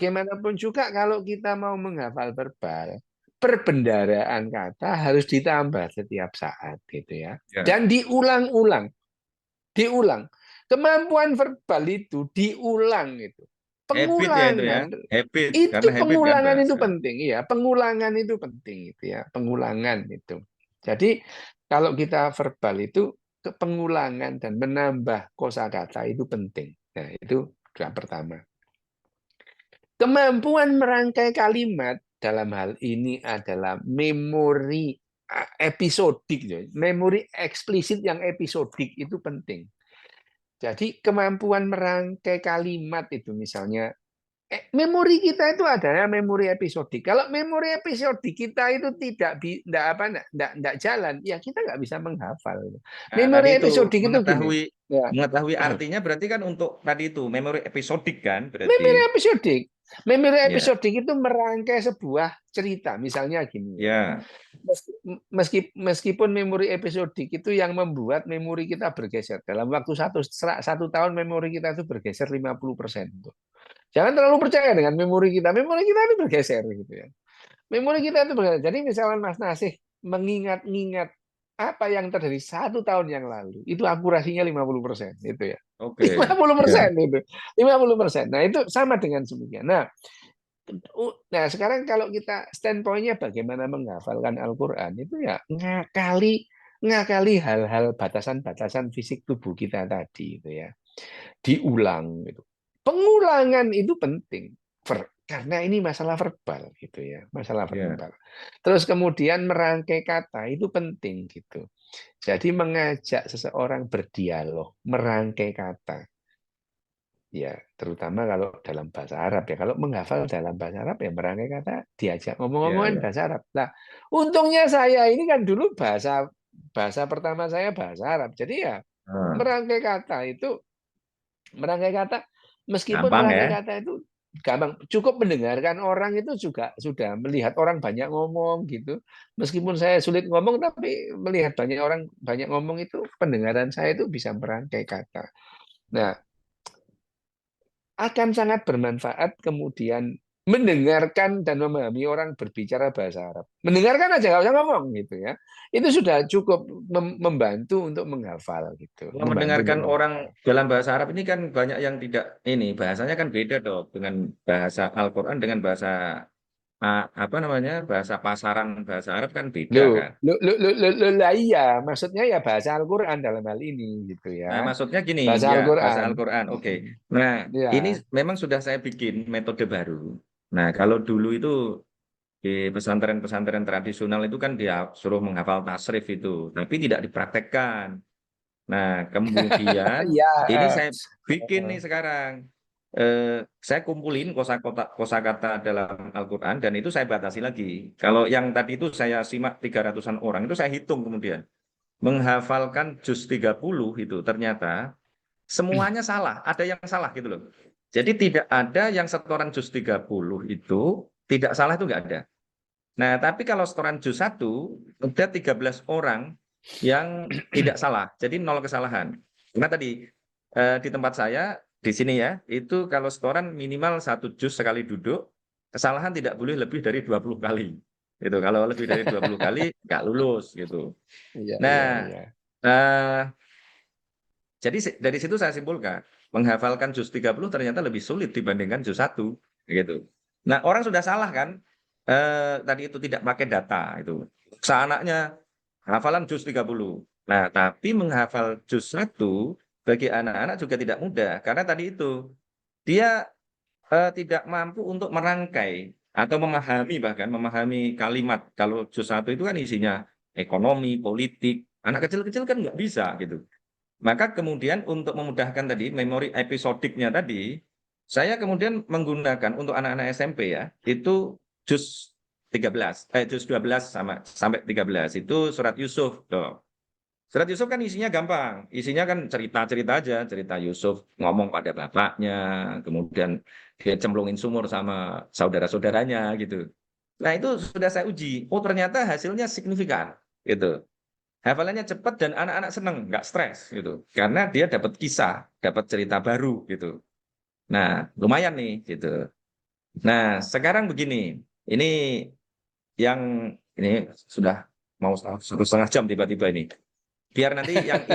bagaimanapun juga kalau kita mau menghafal verbal, perbendaharaan kata harus ditambah setiap saat gitu ya. Ya. Dan diulang-ulang, diulang. Kemampuan verbal itu diulang itu. Habit ya itu ya. Pengulangan Habit. itu Karena habit kan pengulangan itu bahasa. penting ya. Pengulangan itu penting itu ya. Pengulangan itu. Jadi kalau kita verbal itu pengulangan dan menambah kosakata itu penting. Nah, itu yang pertama. Kemampuan merangkai kalimat dalam hal ini adalah memori episodik, ya. Memori eksplisit yang episodik itu penting. Jadi kemampuan merangkai kalimat itu misalnya, memori kita itu adalah memori episodik. Kalau memori episodik kita itu tidak jalan, ya kita nggak bisa menghafal. Nah, tadi Memori itu episodik itu gini, mengetahui ya. mengetahui artinya berarti kan untuk tadi itu memori episodik kan berarti. Memori episodik. Memori Ya. episodik itu merangkai sebuah cerita. Misalnya gini ya. Ya. Meskipun memori episodik itu yang membuat memori kita bergeser. Dalam waktu satu tahun memori kita itu bergeser 50%. Jangan terlalu percaya dengan memori kita. Memori kita itu bergeser gitu ya. Memori kita itu bergeser. Jadi misalnya Mas Nasih mengingat-ingat apa yang terjadi satu tahun yang lalu, itu akurasinya 50% itu ya. lima Oke. puluh Ya. persen itu. 50%. Nah, itu sama dengan demikian. Nah, sekarang kalau kita standpoint-nya bagaimana menghafalkan Al-Qur'an itu ya ngakali hal-hal batasan-batasan fisik tubuh kita tadi itu ya. Diulang gitu. Pengulangan itu penting karena ini masalah verbal gitu ya, masalah Ya. verbal. Terus kemudian merangkai kata itu penting gitu. Jadi mengajak seseorang berdialog, merangkai kata. Ya, terutama kalau dalam bahasa Arab ya. Kalau menghafal dalam bahasa Arab ya merangkai kata diajak Ya. ngomong-ngomongan Ya. bahasa Arab. Nah, untungnya saya ini kan dulu bahasa bahasa pertama saya bahasa Arab. Jadi ya Ah, merangkai kata itu merangkai kata meskipun gampang ya. merangkai kata itu gampang, cukup mendengarkan orang itu juga sudah melihat orang banyak ngomong gitu. Meskipun saya sulit ngomong tapi melihat banyak orang banyak ngomong itu pendengaran saya itu bisa merangkai kata. Nah, akan sangat bermanfaat kemudian mendengarkan dan memahami orang berbicara bahasa Arab. Mendengarkan aja nggak usah ngomong gitu ya. Itu sudah cukup membantu untuk menghafal gitu, Kalau membantu untuk mendengarkan orang menghafal. dalam bahasa Arab ini kan banyak yang tidak ini bahasanya kan beda dong dengan bahasa Al-Qur'an dengan bahasa apa namanya bahasa pasaran bahasa Arab kan beda Loh, kan. lah iya, maksudnya ya bahasa Al-Qur'an dalam hal ini gitu ya. Nah, maksudnya gini, Bahasa ya bahasa Al-Qur'an. Al-Qur'an. Oke. Nah, Ya. ini memang sudah saya bikin metode baru. Nah, kalau dulu itu di pesantren-pesantren tradisional itu kan dia suruh menghafal tasrif itu, tapi tidak dipraktekkan. Nah, kemudian Ya. ini saya bikin nih sekarang. Saya kumpulin kosakata dalam Al-Qur'an dan itu saya batasi lagi. Kalau yang tadi itu saya simak 300-an orang, itu saya hitung kemudian. Menghafalkan juz 30 itu ternyata semuanya salah, ada yang salah gitu loh. Jadi tidak ada yang setoran juz 30 itu tidak salah itu nggak ada. Nah, tapi kalau setoran juz 1 ada 13 orang yang tidak salah. Jadi nol kesalahan. Karena tadi di tempat saya di sini ya, itu kalau setoran minimal satu juz sekali duduk, kesalahan tidak boleh lebih dari 20 kali. Itu kalau lebih dari 20 kali nggak lulus gitu. Iya, iya, Nah, iya. eh, jadi dari situ saya simpulkan, menghafalkan juz 30 ternyata lebih sulit dibandingkan juz 1 gitu. Nah, orang sudah salah kan? Tadi itu tidak pakai data itu. Seanaknya hafalan juz 30. Nah, tapi menghafal juz 1 bagi anak-anak juga tidak mudah karena tadi itu dia tidak mampu untuk merangkai atau memahami bahkan memahami kalimat. Kalau juz 1 itu kan isinya ekonomi, politik. Anak kecil-kecil kan nggak bisa gitu. Maka kemudian untuk memudahkan tadi memori episodiknya tadi, saya kemudian menggunakan untuk anak-anak SMP ya, itu juz 13, juz 12 sama sampai 13 itu surat Yusuf. Tuh. Surat Yusuf kan isinya gampang, isinya kan cerita-cerita aja, cerita Yusuf ngomong pada bapaknya, kemudian dia cemplungin sumur sama saudara-saudaranya gitu. Nah itu sudah saya uji, oh ternyata hasilnya signifikan gitu. Hafalannya cepat dan anak-anak seneng, nggak stres gitu. Karena dia dapat kisah, dapat cerita baru gitu. Nah, lumayan nih gitu. Nah, sekarang begini, ini yang ini sudah mau 1,5 jam tiba-tiba ini. Biar nanti yang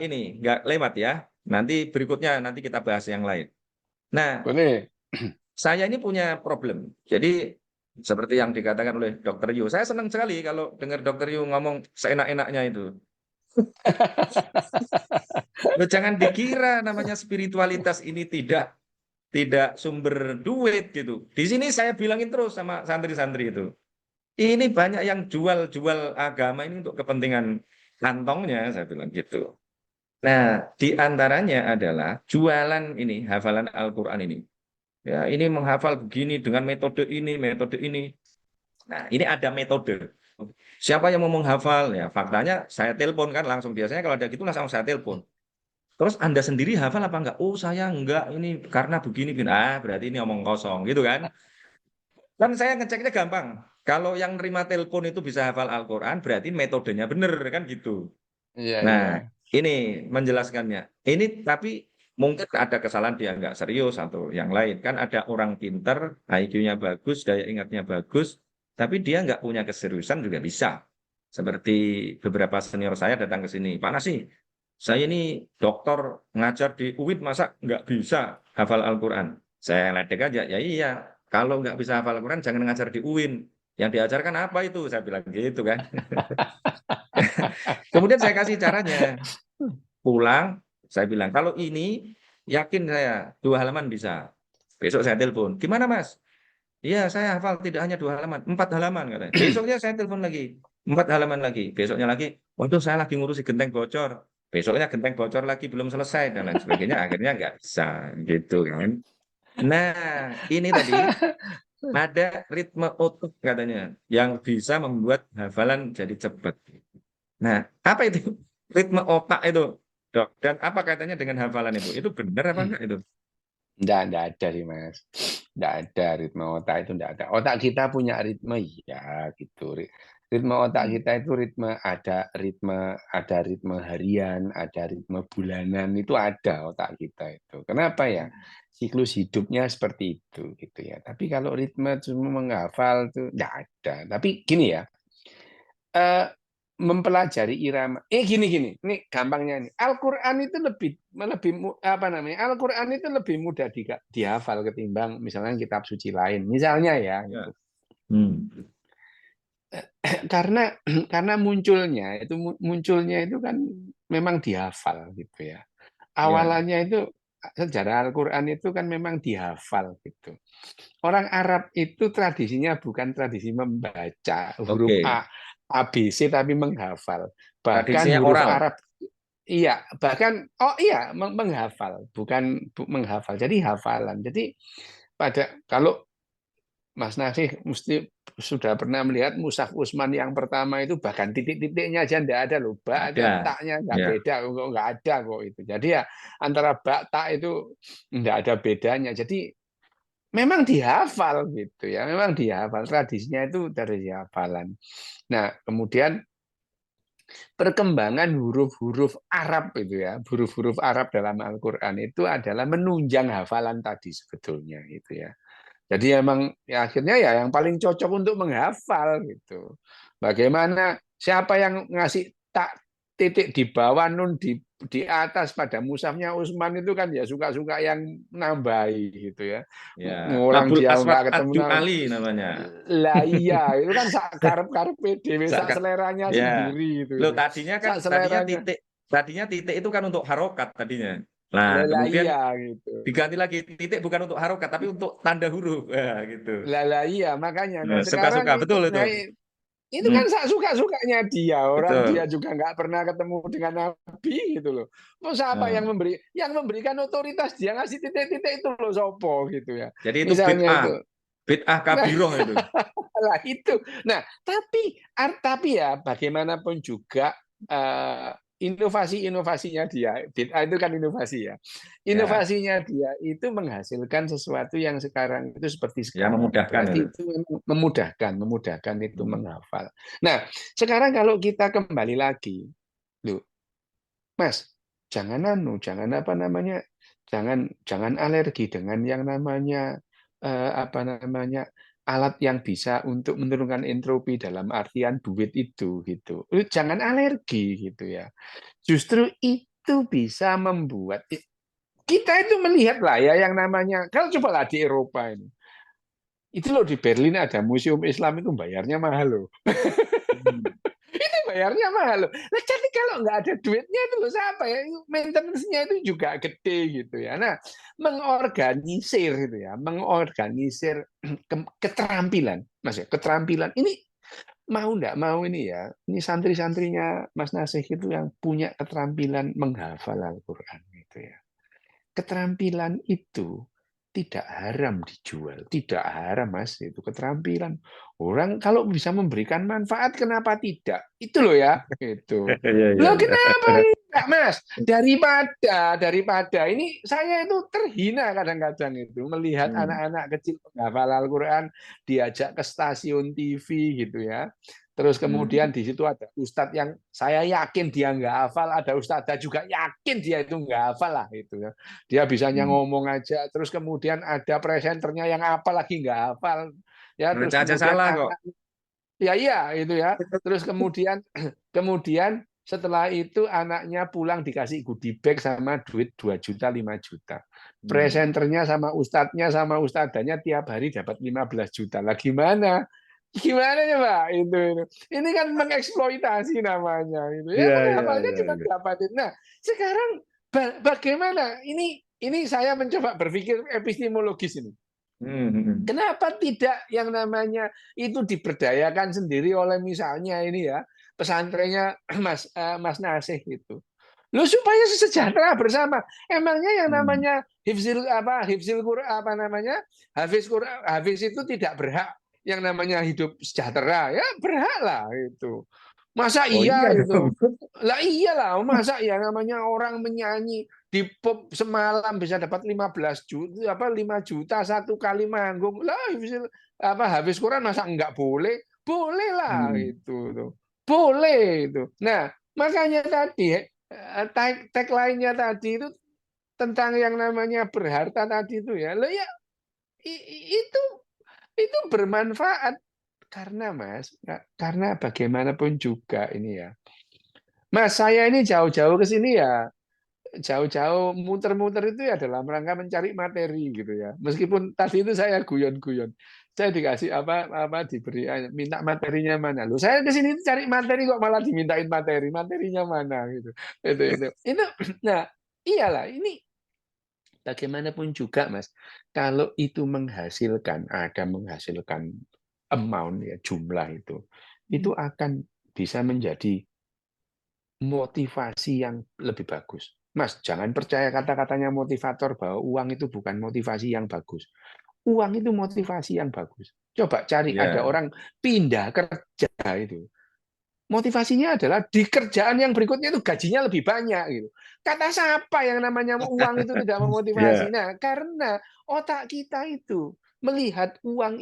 ini nggak lewat ya. Nanti berikutnya nanti kita bahas yang lain. Nah, Boleh. saya ini punya problem. Jadi seperti yang dikatakan oleh Dokter Yu, saya senang sekali kalau dengar Dokter Yu ngomong seenak-enaknya itu. Loh, jangan dikira namanya spiritualitas ini tidak sumber duit gitu. Di sini saya bilangin terus sama santri-santri itu. Ini banyak yang jual-jual agama ini untuk kepentingan kantongnya, saya bilang gitu. Nah, di antaranya adalah jualan ini, hafalan Al-Quran ini. Ya, ini menghafal begini dengan metode ini, metode ini. Nah, ini ada metode. Siapa yang mau menghafal? Ya, faktanya saya telepon kan langsung. Biasanya kalau ada gitu langsung saya telepon. Terus Anda sendiri hafal apa enggak? Oh, saya enggak. Ini karena begini, begini. Ah, berarti ini omong kosong gitu kan. Kan saya ngeceknya gampang. Kalau yang nerima telepon itu bisa hafal Al-Quran, berarti metodenya benar kan gitu. Iya, iya. Nah, ini menjelaskannya. Ini tapi mungkin ada kesalahan dia nggak serius atau yang lain. Kan ada orang pinter, IQ-nya bagus, daya ingatnya bagus, tapi dia nggak punya keseriusan juga bisa. Seperti beberapa senior saya datang ke sini. Pak Nasi, saya ini dokter ngajar di UIN masa nggak bisa hafal Al-Quran? Saya ledek aja, ya iya. Kalau nggak bisa hafal Al-Quran, jangan ngajar di UIN. Yang diajarkan apa itu? Saya bilang gitu kan. Kemudian saya kasih caranya. Pulang, saya bilang, kalau ini yakin saya 2 halaman bisa. Besok saya telepon, gimana Mas? Iya, saya hafal tidak hanya 2 halaman, 4 halaman katanya. Besoknya saya telepon lagi, 4 halaman lagi. Besoknya lagi, waduh saya lagi ngurusi genteng bocor. Besoknya genteng bocor lagi belum selesai dan lain sebagainya. Akhirnya nggak bisa gitu kan. Nah, ini tadi ada ritme otot katanya yang bisa membuat hafalan jadi cepat. Nah, apa itu ritme otak itu, Dok? Dan apa kaitannya dengan hafalan itu? Itu benar apa enggak itu? Enggak ada sih, Mas. Enggak ada ritme otak itu, enggak ada. Otak kita punya ritme, ya gitu. Ritme otak Hmm. kita itu ada ritme harian, ada ritme bulanan, itu ada otak kita itu. Kenapa ya? Siklus hidupnya seperti itu gitu ya. Tapi kalau ritme cuma menghafal itu enggak ada. Tapi gini ya, eh, mempelajari irama. Gini, ini gampangnya nih. Al-Quran itu lebih lebih apa namanya? Al-Quran itu lebih mudah dihafal ketimbang misalnya kitab suci lain. Misalnya ya, Ya. gitu. Hmm. Karena munculnya itu kan memang dihafal gitu ya. Ya. Awalannya itu sejarah Al-Quran itu kan memang dihafal gitu. Orang Arab itu tradisinya bukan tradisi membaca huruf Oke. ABC tapi menghafal. Bahkan Tradisinya huruf oral. Arab iya, bahkan menghafal, bukan menghafal. Jadi hafalan. Jadi kalau Mas Nasih mesti sudah pernah melihat Mushaf Utsman yang pertama itu bahkan titik-titiknya aja enggak ada loh. Ba aja Ada. taknya enggak Ya. beda kok enggak ada kok itu. Jadi ya antara ba tak itu enggak ada bedanya. Jadi memang dihafal gitu ya, memang dihafal. Tradisinya itu dari hafalan. Nah, kemudian perkembangan huruf-huruf Arab itu ya, huruf-huruf Arab dalam Al-Qur'an itu adalah menunjang hafalan tadi sebetulnya gitu ya. Jadi emang ya akhirnya ya yang paling cocok untuk menghafal gitu. Bagaimana siapa yang ngasih tak titik di bawah nun di atas pada musafnya Utsman itu kan ya suka-suka yang nambahi gitu ya. Ya. Orang Abul dia Aswad nggak ketemu Ad Ali namanya. lah iya itu kan sak karep-karep PDW sak Seakan- seleranya Ya. sendiri itu Loh, tadinya kan sak seleranya tadinya titik itu kan untuk harokat tadinya. Nah, lah kemudian iya gitu. diganti lagi titik bukan untuk harokat tapi untuk tanda huruf. Ya, gitu. Lah iya makanya. Nah sekarang Suka-suka itu betul itu. nah, itu Hmm, kan suka-sukanya dia. Orang dia betul. juga nggak pernah ketemu dengan Nabi gitu loh. Terus siapa Nah, yang memberikan otoritas dia ngasih titik-titik itu loh sopo gitu ya. jadi itu Misalnya bid'ah, itu. bid'ah Nah, kabiroh itu. lah itu. Nah, tapi ya bagaimanapun juga inovasi-inovasinya dia, bid'ah itu kan inovasi ya. Ya, Inovasinya dia itu menghasilkan sesuatu yang sekarang itu seperti ya sekarang. memudahkan itu. Berarti itu memang memudahkan itu Hmm. menghafal. Nah, sekarang kalau kita kembali lagi, loh, Mas, jangan jangan apa namanya, jangan jangan alergi dengan yang namanya apa namanya, alat yang bisa untuk menurunkan entropi dalam artian duit itu gitu. Jangan alergi gitu ya. Justru itu bisa membuat kita itu melihat lah ya yang namanya, kalau cobalah di Eropa ini, itu loh di Berlin ada museum Islam itu bayarnya mahal loh. Hmm. Itu bayarnya mahal loh. Nah, jadi kalau nggak ada duitnya itu loh siapa ya? Maintenance-nya itu juga gede gitu ya. Nah, mengorganisir itu ya, mengorganisir keterampilan, Mas ya, keterampilan. Ini mau nggak mau ini ya, ini santri-santrinya Mas Nasih itu yang punya keterampilan menghafal Al-Quran gitu ya. Keterampilan itu tidak haram dijual, tidak haram Mas, itu keterampilan. Orang kalau bisa memberikan manfaat kenapa tidak? Itu loh ya, itu. Iya, iya, Loh iya. kenapa enggak Mas? Daripada ini saya itu terhina kadang-kadang itu melihat Hmm. anak-anak kecil menghafal Al-Qur'an diajak ke stasiun TV gitu ya. Terus Hmm. kemudian di situ ada ustadz yang saya yakin dia nggak hafal, ada ustadzah juga yakin dia itu nggak hafal lah itu ya. Dia bisanya Hmm. ngomong aja, terus kemudian ada presenternya yang apa lagi nggak hafal, ya terus Baca aja kemudian salah kok. anak, ya iya itu ya, terus kemudian kemudian setelah itu anaknya pulang dikasih goodie bag sama duit 2 juta 5 juta. Hmm. Presenternya sama ustadzanya tiap hari dapat 15 juta. Lah gimana? Gimana ya Pak? Itu. Ini kan mengeksploitasi namanya itu. Ya Iya, iya, penghafalnya iya, cuma iya. dapatin. Nah, sekarang bagaimana? Ini saya mencoba berpikir epistemologis ini. Hmm. Hmm. Kenapa tidak yang namanya itu diberdayakan sendiri oleh misalnya ini ya pesantrennya Mas Nasih itu. Lu supaya sejahtera bersama. Emangnya yang Hmm. namanya hifzil Quran apa namanya hafiz Quran hafiz itu tidak berhak yang namanya hidup sejahtera ya berhak lah itu. Masa Oh iya iya dong. itu? Lah iyalah, masa ya namanya orang menyanyi di pop semalam bisa dapat 15 juta apa 5 juta satu kali manggung. Lah habis Quran masa enggak boleh? Boleh lah Hmm. itu tuh. Boleh itu. Nah, makanya tadi tag lainnya tadi itu tentang yang namanya berharta tadi itu ya. Lah ya itu bermanfaat karena Mas, karena bagaimanapun juga ini ya. Mas, saya ini jauh-jauh ke sini ya, jauh-jauh muter-muter itu ya dalam rangka mencari materi gitu ya. Meskipun tadi itu saya guyon-guyon. Saya dikasih diberi minta materinya mana. Loh, saya ke sini cari materi kok malah dimintain materi. Materinya mana gitu. Itu. Itu nah, iyalah ini bagaimanapun juga Mas, kalau itu menghasilkan ada menghasilkan amount ya jumlah itu akan bisa menjadi motivasi yang lebih bagus. Mas, jangan percaya kata-katanya motivator bahwa uang itu bukan motivasi yang bagus. Uang itu motivasi yang bagus. Coba cari ada Ya. orang pindah kerja itu. Motivasinya adalah di kerjaan yang berikutnya itu gajinya lebih banyak gitu. Kata siapa yang namanya uang itu tidak memotivasi? Ya. Nah, karena otak kita itu melihat uang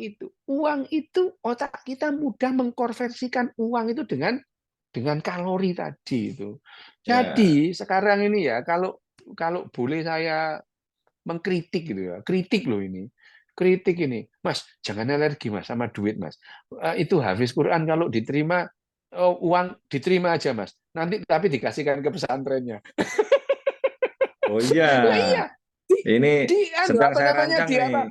itu otak kita mudah mengkonversikan uang itu dengan kalori tadi itu. Ya. Jadi sekarang ini ya kalau kalau boleh saya mengkritik gitu ya, kritik loh ini. Kritik ini, Mas, jangan alergi Mas sama duit Mas. Itu hafiz Quran kalau diterima uang diterima aja Mas. Nanti tapi dikasihkan ke pesantrennya. Oh iya. Lah iya, di Ini sedang apa saya namanya rancang di nih. apa? Nah,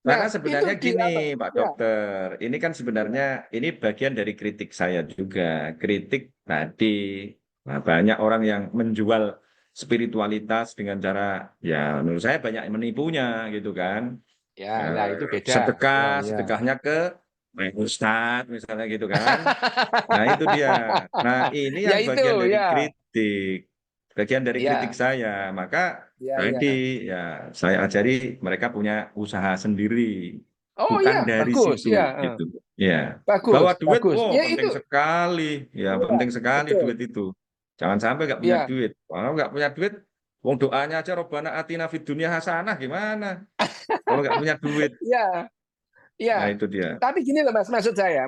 Karena itu sebenarnya di gini, apa? Pak Ya, Dokter, ini kan sebenarnya ya, ini bagian dari kritik saya juga. Kritik tadi, nah, banyak orang yang menjual spiritualitas dengan cara, ya menurut saya banyak yang menipunya gitu kan. ya, lah itu Eh, beda. Ya, sedekah, ya. sedekahnya ke Ustadz misalnya gitu kan. Nah itu dia. Nah ini Ya yang itu, bagian dari ya. kritik. Bagian dari kritik Ya, saya. Maka ya, tadi ya. ya saya ajari mereka punya usaha sendiri. Oh Bukan iya, dari bagus. situ Ya, gitu. Ya. bagus, Bahwa duit, bagus. wow Ya penting itu, sekali. Ya iya, penting sekali betul. duit itu. Jangan sampai nggak punya Ya, duit. Kalau nggak punya duit, wong doanya aja Robbana atina fid dunya hasanah gimana? Kalau nggak punya duit. ya, Nah ya. itu dia. Tapi gini loh Mas, maksud saya,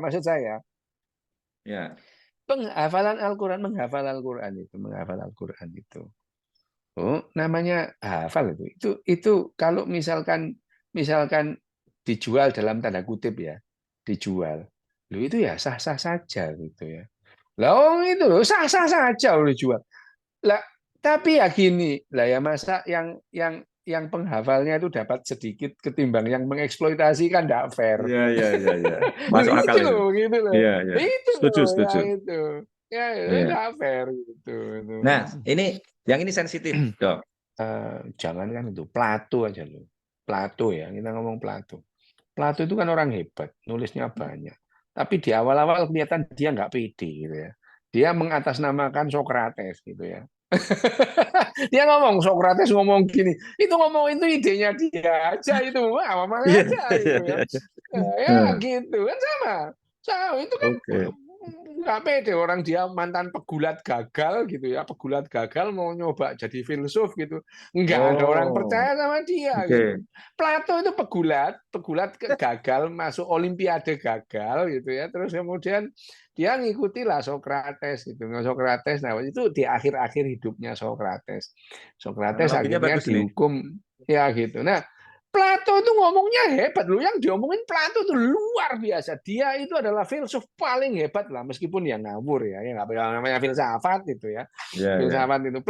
Ya. menghafal Al-Quran itu, menghafal Al-Quran itu. Oh, namanya hafal itu. Itu kalau misalkan dijual dalam tanda kutip ya, dijual. Loh itu ya sah-sah saja gitu ya. Lah itu loh sah-sah saja udah dijual. Lah tapi ya gini, lah ya masa yang penghafalnya itu dapat sedikit ketimbang yang mengeksploitasi kan tidak fair. Iya, iya, iya, iya. Loh Masuk akal itu itu. loh gitu loh. Iya, iya. Itu Setuju, loh setuju. yang itu. Ya itu Iya. tidak fair gitu. Itu. Nah, yang ini sensitif, Dok. Jangan kan itu Plato aja loh. Plato ya, kita ngomong Plato. Plato itu kan orang hebat, nulisnya banyak. Tapi di awal-awal kelihatan dia nggak pede gitu ya. Dia mengatasnamakan Socrates gitu ya. Dia ngomong Socrates ngomong gini, itu ngomong itu idenya dia aja itu, apa Iya, aja iya, itu ya. iya. Ya Nah, gitu kan sama. Itu kan oke. nggak pede orang dia mantan pegulat gagal gitu ya, pegulat gagal mau nyoba jadi filsuf gitu, nggak ada orang Oh, percaya sama dia gitu. oke. Plato itu pegulat, gagal masuk Olimpiade gagal gitu ya, terus kemudian dia ngikuti lah Socrates gitu. Socrates, nah itu di akhir-akhir hidupnya Socrates. Socrates Analoginya akhirnya bagus ini. dihukum ya gitu. Nah, Plato itu ngomongnya hebat loh. Yang diomongin Plato itu luar biasa. Dia itu adalah filsuf paling hebat lah, meskipun ya ngawur ya, ya nggak namanya filsafat itu ya. Iya, iya. Filsafat itu.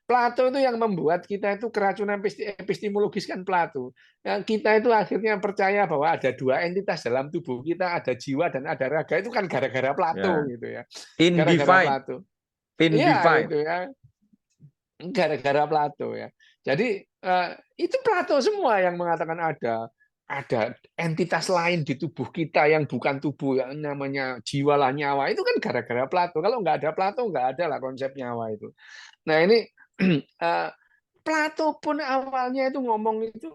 Plato itu yang membuat kita itu keracunan epistemologis kan Plato. Yang kita itu akhirnya percaya bahwa ada dua entitas dalam tubuh kita, ada jiwa dan ada raga. Itu kan gara-gara Plato Ya. gitu ya. Gara-gara Individe, Plato. Iya individe. itu ya. Gara-gara Plato ya. Jadi itu Plato semua yang mengatakan ada entitas lain di tubuh kita yang bukan tubuh yang namanya jiwa lah nyawa itu kan gara-gara Plato. Kalau nggak ada Plato nggak ada lah konsep nyawa itu. Nah ini Plato pun awalnya itu ngomong itu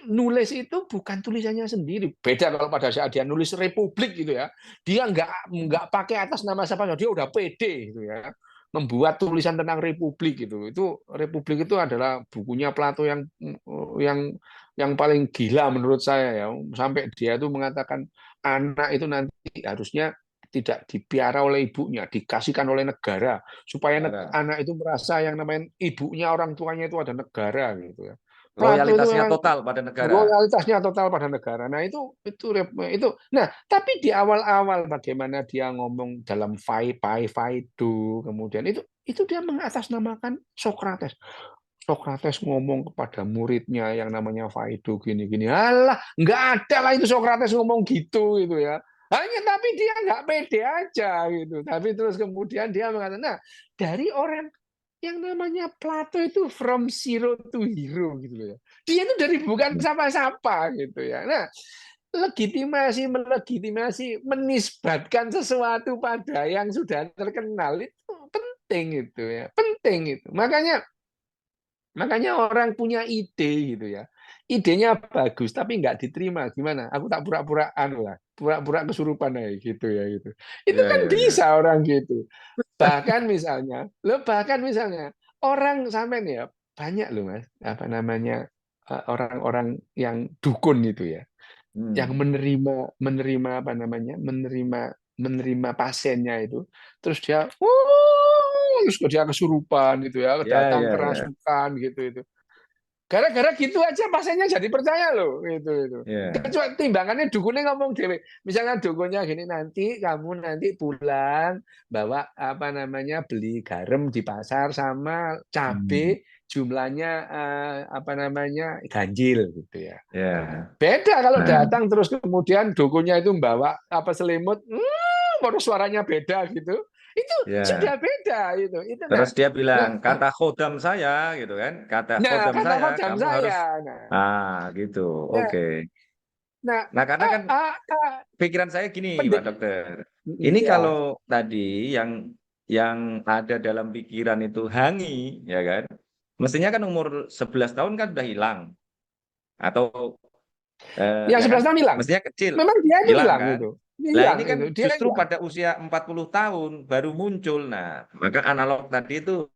nulis itu bukan tulisannya sendiri. Beda kalau pada saat dia nulis Republik gitu ya. Dia nggak pakai atas nama siapa, dia udah pede gitu ya. Membuat tulisan tentang Republik gitu. Itu Republik itu adalah bukunya Plato yang yang paling gila menurut saya ya. Sampai dia itu mengatakan anak itu nanti harusnya tidak dipiara oleh ibunya, dikasihkan oleh negara supaya Negara. anak itu merasa yang namanya ibunya orang tuanya itu ada negara gitu ya. Plato itu Loyalitasnya memang total pada negara. loyalitasnya total pada negara. Nah itu. Nah tapi di awal-awal bagaimana dia ngomong dalam Phaedo, kemudian itu dia mengatasnamakan Socrates. Socrates ngomong kepada muridnya yang namanya Phaedo gini-gini. Alah, nggak ada lah itu Socrates ngomong gitu itu ya. Hanya tapi dia nggak pede aja gitu. Tapi terus kemudian dia mengatakan, nah dari orang yang namanya Plato itu from zero to hero gitu ya. Dia itu dari bukan siapa-siapa gitu ya. Nah, melegitimasi, menisbatkan sesuatu pada yang sudah terkenal itu penting itu ya, penting itu. Makanya orang punya ide gitu ya. Idenya bagus tapi nggak diterima. Gimana? Aku tak pura-pura anu lah, pura-pura kesurupan aja gitu ya gitu. Itu Ya, kan ya, ya. bisa orang gitu. Bahkan misalnya orang sampai nih ya banyak loh Mas, apa namanya orang-orang yang dukun itu ya, yang Hmm. menerima apa namanya, menerima pasiennya itu, terus dia, terus dia kesurupan gitu ya, Ya, datang ya, ya. kerasukan gitu itu. Gara-gara gitu aja pasiennya jadi percaya loh itu. Ya. Kecuali timbangannya dukunnya ngomong dewe. Misalnya dukunnya gini, kamu nanti pulang bawa apa namanya beli garam di pasar sama Hmm. cabe jumlahnya apa namanya ganjil gitu ya. Nah, Ya. beda kalau Nah, datang terus kemudian dukunnya itu bawa apa selimut, baru suaranya beda gitu. Itu ya. sudah beda itu. Terus dia bilang, Nah, kata khodam saya, gitu kan? Kata khodam kata saya, kodam kamu harus, saya. Nah, gitu. nah, Oke. nah, Nah, karena kan pikiran saya gini, Pak pendek, Dokter. Ini ya, kalau tadi yang ada dalam pikiran itu Hangi, ya kan? Mestinya kan umur 11 tahun kan udah hilang. Atau yang ya kan? 11 tahun hilang. Mestinya kecil, Memang dia itu hilang hilang kan? itu. Lah Hilang ini kan itu, dia justru hilang. pada usia 40 tahun baru muncul. Nah, maka analog tadi itu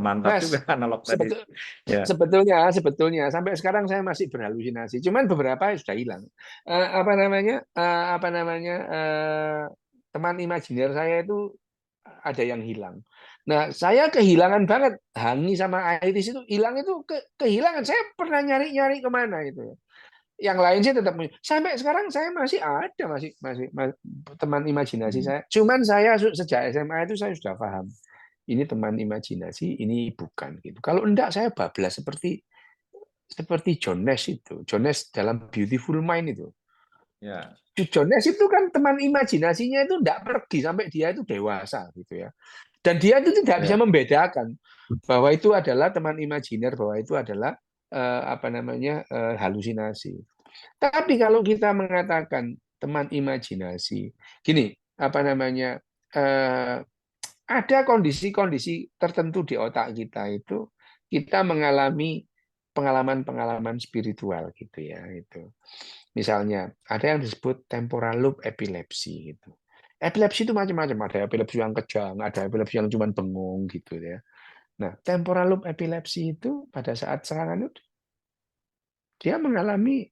mantap juga Mas, analog tadi. sebetul, Ya. sebetulnya sampai sekarang saya masih berhalusinasi. Cuman beberapa sudah hilang. Teman imajiner saya itu ada yang hilang. Nah, saya kehilangan banget Hangi sama Iris itu hilang itu kehilangan. Saya pernah nyari-nyari kemana itu. yang lain sih tetap sampai sekarang saya masih ada teman imajinasi Hmm. saya. Cuman saya sejak SMA itu saya sudah paham. Ini teman imajinasi, ini bukan gitu. Kalau enggak saya bablas seperti John Nash itu. John Nash dalam Beautiful Mind itu. Ya, John Nash itu kan teman imajinasinya itu enggak pergi sampai dia itu dewasa gitu ya. Dan dia itu tidak bisa ya. membedakan bahwa itu adalah teman imajiner, bahwa itu adalah apa namanya halusinasi. Tapi kalau kita mengatakan teman imajinasi, gini, apa namanya, ada kondisi-kondisi tertentu di otak kita itu, kita mengalami pengalaman-pengalaman spiritual gitu ya, itu. Misalnya, ada yang disebut temporal loop epilepsi gitu. Epilepsi itu macam-macam, ada epilepsi yang kejang, ada epilepsi yang cuma bengong gitu ya. Nah, temporal loop epilepsi itu pada saat serangan itu dia mengalami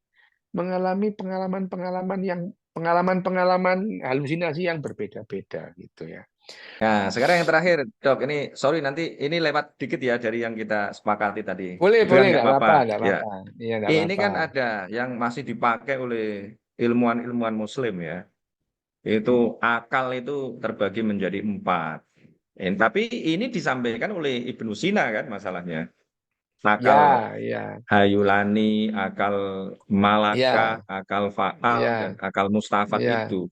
mengalami pengalaman-pengalaman halusinasi yang berbeda-beda gitu ya. Nah, sekarang yang terakhir, Dok, ini sorry nanti ini lewat dikit ya dari yang kita sepakati tadi. Boleh, Itu kan boleh, nggak apa-apa. nggak Ya, apa-apa. Iya, nggak ini apa-apa. kan ada yang masih dipakai oleh ilmuwan-ilmuwan Muslim ya. Itu akal itu terbagi menjadi 4. Tapi ini disampaikan oleh Ibnu Sina kan masalahnya. Akal Ya, ya, Hayulani, akal Malakah, ya, akal Faal, dan ya, akal Mustafat ya, itu.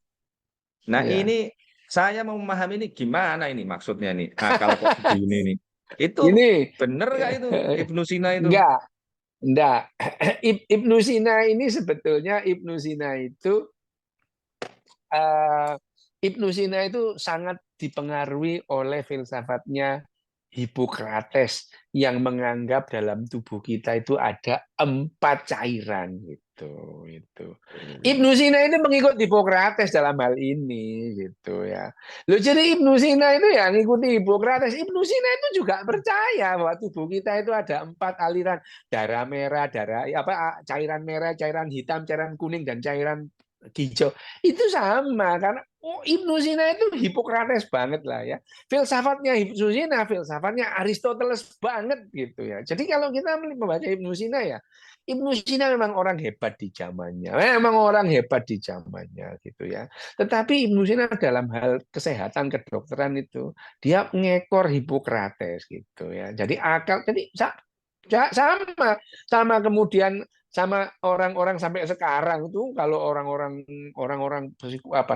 Nah ya. ini saya mau memahami ini gimana ini maksudnya nih akal kok begini nih. Itu Ini bener nggak itu Ibnu Sina itu? enggak, enggak. Ibnu Sina ini sebetulnya eh, Ibnu Sina itu sangat dipengaruhi oleh filsafatnya Hippocrates yang menganggap dalam tubuh kita itu ada 4 cairan gitu. Itu. Ibnu Sina itu mengikut Hippocrates dalam hal ini gitu ya. Loh, jadi Ibnu Sina itu ya ngikuti Hippocrates. Ibnu Sina itu juga percaya bahwa tubuh kita itu ada 4 aliran, darah merah, darah apa, cairan merah, cairan hitam, cairan kuning, dan cairan hijau. Itu sama karena Ibnu Sina itu Hippocrates banget lah ya. Filsafatnya Ibnu Sina, filsafatnya Aristoteles banget gitu ya. Jadi kalau kita membaca Ibnu Sina ya, Ibnu Sina memang orang hebat di zamannya. Memang orang hebat di zamannya gitu ya. Tetapi Ibnu Sina dalam hal kesehatan kedokteran itu dia ngekor Hippocrates gitu ya. Jadi akal jadi sama sama kemudian sama orang-orang sampai sekarang itu kalau orang-orang apa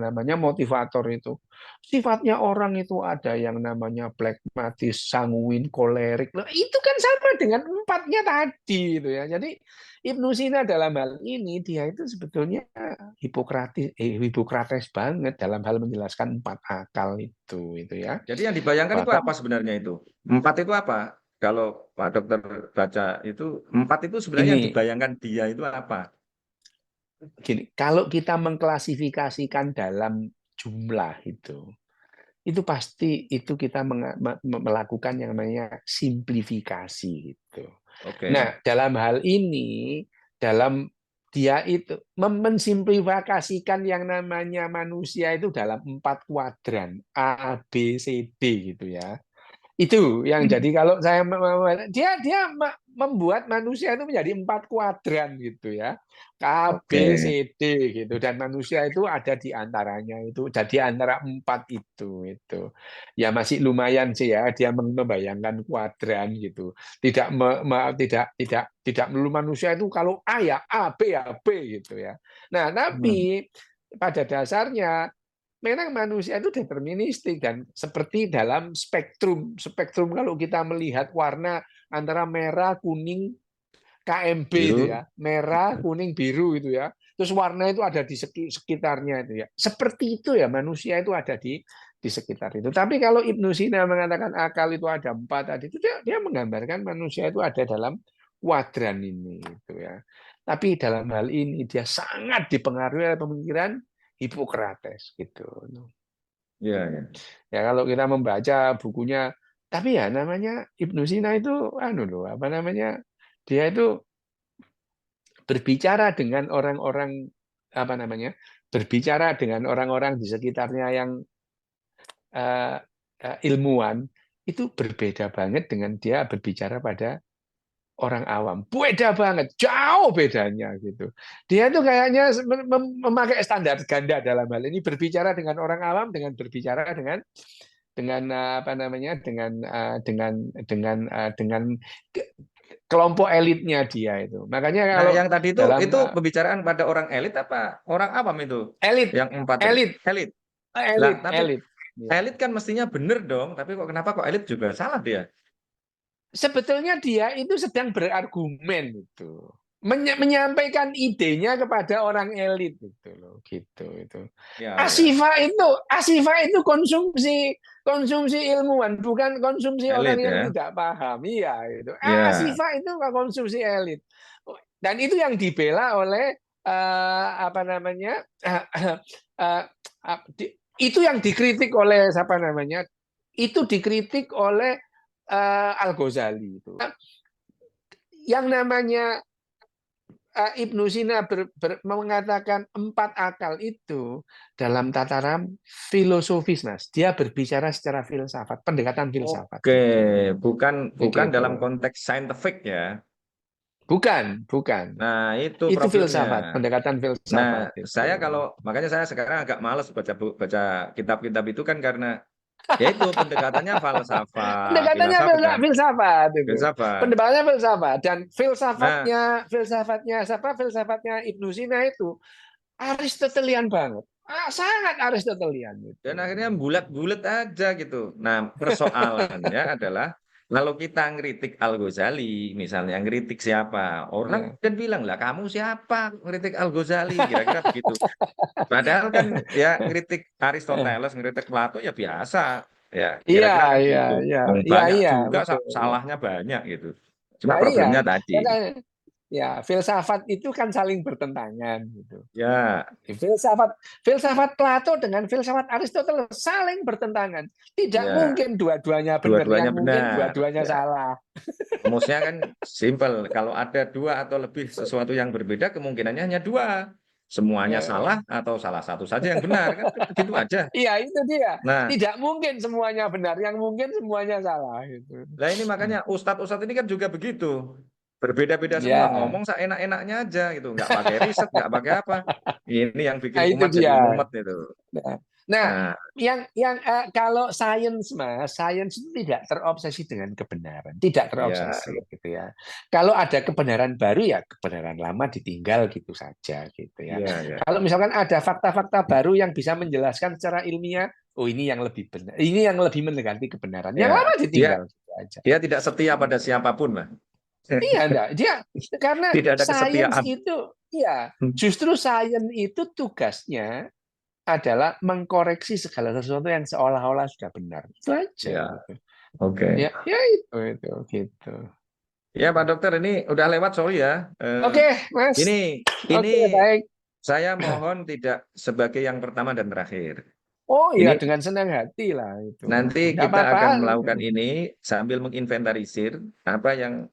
namanya motivator itu sifatnya orang itu ada yang namanya pragmatis, sanguin, kolerik. Nah, itu kan sama dengan 4-nya tadi itu ya. Jadi Ibnu Sina dalam hal ini dia itu sebetulnya Hipokrates banget dalam hal menjelaskan 4 akal itu ya. Jadi yang dibayangkan itu Bahkan apa sebenarnya itu? 4 itu apa? Kalau Pak Dokter baca itu 4 itu sebenarnya yang ini dibayangkan dia itu apa? gini, kalau kita mengklasifikasikan dalam jumlah itu pasti itu kita melakukan yang namanya simplifikasi gitu. Oke. Nah, dalam hal ini, dalam dia itu mensimplifikasikan yang namanya manusia itu dalam 4 kuadran A, B, C, D gitu ya. Itu yang Hmm. jadi kalau saya dia membuat manusia itu menjadi 4 kuadran gitu ya. A, B, Oke. C, D gitu dan manusia itu ada di antaranya itu. Jadi antara 4 itu. Ya masih lumayan sih ya dia membayangkan kuadran gitu. Tidak melulu manusia itu kalau A ya A, B ya B gitu ya. Nah, Hmm. tapi pada dasarnya memang manusia itu deterministik dan seperti dalam spektrum kalau kita melihat warna antara merah, kuning, KMB itu Biru. ya, merah, kuning, biru itu ya. Terus warna itu ada di sekitarnya itu ya. Seperti itu ya manusia itu ada di sekitar itu. Tapi kalau Ibnu Sina mengatakan akal itu ada 4 tadi itu dia menggambarkan manusia itu ada dalam kuadran ini gitu ya. Tapi dalam hal ini dia sangat dipengaruhi oleh pemikiran Hippocrates gitu. Ya, ya. Ya kalau kita membaca bukunya, tapi ya namanya Ibnu Sina itu anu loh, apa namanya? Dia itu berbicara dengan orang-orang apa namanya? Berbicara dengan orang-orang di sekitarnya yang eh, ilmuwan itu berbeda banget dengan dia berbicara pada orang awam. Beda banget, jauh bedanya gitu. Dia tuh kayaknya memakai standar ganda dalam hal ini, berbicara dengan orang awam dengan berbicara apa namanya, dengan kelompok elitnya dia itu. Makanya Nah, kalau yang tadi dalam itu pembicaraan pada orang elit apa orang awam itu? elit, Yang empat tadi. elit, Elit. Lah, elit, tapi elit. Ya. elit kan mestinya benar dong, tapi kok kenapa kok elit juga salah dia? Sebetulnya dia itu sedang berargumen itu, menyampaikan idenya kepada orang elit itu loh, gitu itu. Ya, ya. Asifa itu konsumsi konsumsi ilmuwan, bukan konsumsi orang Elit yang ya. tidak paham. Iya itu. Ya. Asifa itu konsumsi elit. Dan itu yang dibela oleh apa namanya? eh, itu yang dikritik oleh siapa namanya? Itu dikritik oleh Al-Ghazali itu. Yang namanya Ibnu Sina mengatakan 4 akal itu dalam tataran filosofis, Mas. Dia berbicara secara filsafat, pendekatan filsafat Oke, gitu. bukan bukan Begitu. dalam konteks saintifik ya. Bukan, bukan. Nah, itu Itu problemnya. filsafat, pendekatan Nah, filsafat itu. saya kalau makanya saya sekarang agak males baca kitab-kitab itu kan karena ya itu pendekatannya falsafah, Pendekatannya filsafat kan, filsafat itu. filsafat. Pendekatannya filsafat dan Nah, filsafatnya Ibnu Sina itu Aristotelian banget. Sangat Aristotelian dan itu. akhirnya bulat-bulat aja gitu. Nah, persoalannya adalah kalau kita ngeritik Al-Ghazali, misalnya ngeritik siapa, orang Ya. kan bilang lah kamu siapa ngeritik Al-Ghazali, kira-kira begitu. Padahal kan ya ngeritik Aristoteles, ngeritik Plato ya biasa, ya Iya, kira-kira kan iya, gitu. iya, iya, Banyak iya, juga betul. salahnya banyak gitu. Cuma Nah, iya, problemnya tadi, makanya ya filsafat itu kan saling bertentangan gitu. ya, Filsafat filsafat Plato dengan filsafat Aristoteles saling bertentangan. Tidak ya mungkin dua-duanya benar, dua-duanya yang mungkin benar. dua-duanya Ya, salah. rumusnya kan simple. Kalau ada dua atau lebih sesuatu yang berbeda, kemungkinannya hanya dua. Semuanya Eh, salah atau salah satu saja yang benar kan begitu aja. Iya, itu dia. Nah, Tidak mungkin semuanya benar, yang mungkin semuanya salah gitu. lah ini makanya ustadz-ustadz ini kan juga begitu. Berbeda-beda semua, Ya, ngomong seenak-enaknya aja gitu, nggak pakai riset, nggak pakai apa. Ini yang nah bikin itu umat jadi dia. mumet itu. Nah, nah, Nah, kalau sains, Mas, sains itu tidak terobsesi dengan kebenaran, tidak ya, terobsesi gitu ya. Kalau ada kebenaran baru ya kebenaran lama ditinggal gitu saja gitu ya. ya, ya. Kalau misalkan ada fakta-fakta baru yang bisa menjelaskan secara ilmiah, oh ini yang lebih benar, ini yang lebih mendekati kebenaran. Yang Ya, lama dia ditinggal gitu aja. dia tidak setia pada siapapun lah. Iya, enggak. Karena Tidak ada sains kesetiaan. itu, ya, justru sains itu tugasnya adalah mengkoreksi segala sesuatu yang seolah-olah sudah benar. Itu aja Ya, gitu. oke. Ya, ya itu gitu. Ya, Pak Dokter, ini udah lewat, sorry ya. Oke, Mas. Ini ini Oke, baik. saya mohon tidak sebagai yang pertama dan terakhir. Oh iya, Ini dengan senang hati lah itu. nanti Enggak kita apa-apa. akan melakukan ini sambil menginventarisir apa yang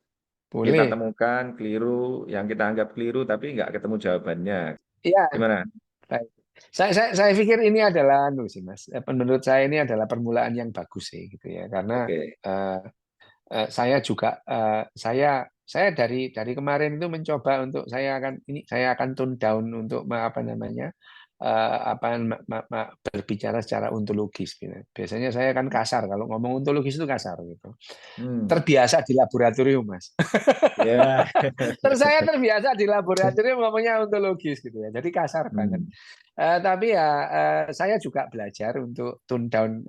kita Boleh. temukan keliru, yang kita anggap keliru tapi nggak ketemu jawabannya. Iya, Gimana? baik. Saya pikir ini adalah sih, Mas. Menurut saya ini adalah permulaan yang bagus sih gitu ya. Karena Oke. eh, saya juga saya dari kemarin itu mencoba untuk saya akan tune down untuk apa namanya berbicara secara ontologis gitu. Biasanya saya kan kasar kalau ngomong ontologis itu kasar gitu. Hmm. Terbiasa di laboratorium, Mas. Ya. Terus saya terbiasa di laboratorium ngomongnya ontologis gitu ya. Jadi kasar banget. Hmm. Tapi ya saya juga belajar untuk tone down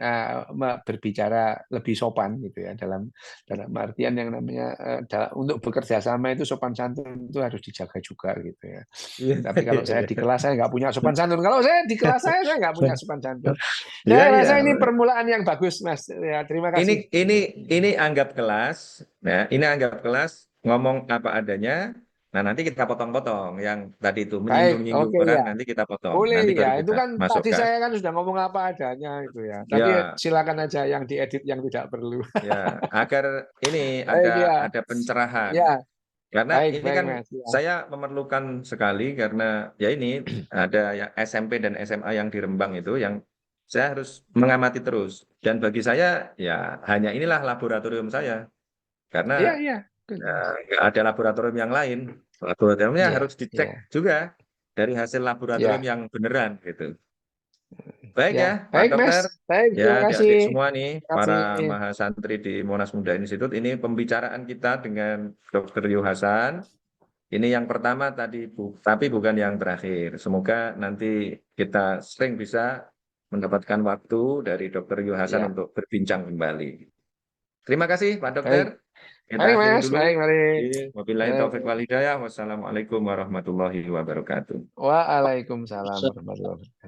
berbicara lebih sopan gitu ya dalam dalam artian yang namanya untuk bekerja sama itu sopan santun itu harus dijaga juga gitu ya. Iya. Tapi kalau saya di kelas saya nggak punya sopan santun. Kalau saya di kelas saya nggak punya sopan santun. Iya, Saya iya. rasa ini permulaan yang bagus, Mas. Ya, terima Ini kasih. ini ini anggap kelas, nah ini anggap kelas ngomong apa adanya. Nah nanti kita potong-potong yang tadi itu Baik, menyinggung-nyinggung oke orang ya. nanti kita potong. Boleh Nanti ya. baru Itu kita kan tadi masukkan. saya kan sudah ngomong apa adanya itu ya. Tapi Ya, silakan aja yang diedit yang tidak perlu. ya agar ini Baik ya. ada pencerahan. Ya, Karena baik ini baik kan Mas. Ya. saya memerlukan sekali karena ya ini ada yang SMP dan SMA yang di Rembang itu yang saya harus mengamati terus. Dan bagi saya ya hanya inilah laboratorium saya. Iya, Karena iya. nggak ada laboratorium yang lain. Laboratoriumnya Iya, harus iya, dicek juga dari hasil laboratorium iya, yang beneran gitu. Baik ya. ya, Pak Baik, Mas. Dokter. Baik, Ya, terima kasih. adik-adik semua nih, Terima para kasih. mahasantri di Monas Muda Institute, ini pembicaraan kita dengan Dr. Yu Hasan. Ini yang pertama tadi, tapi bukan yang terakhir. Semoga nanti kita sering bisa mendapatkan waktu dari Dr. Yu Hasan Ya, untuk berbincang kembali. Terima kasih, Pak Dokter. baik. Kita Baik, akhiri Mas. dulu. Baik, mari. Wabillahi Baik. taufiq wal hidayah. Wassalamualaikum warahmatullahi wabarakatuh. Waalaikumsalam warahmatullahi wabarakatuh.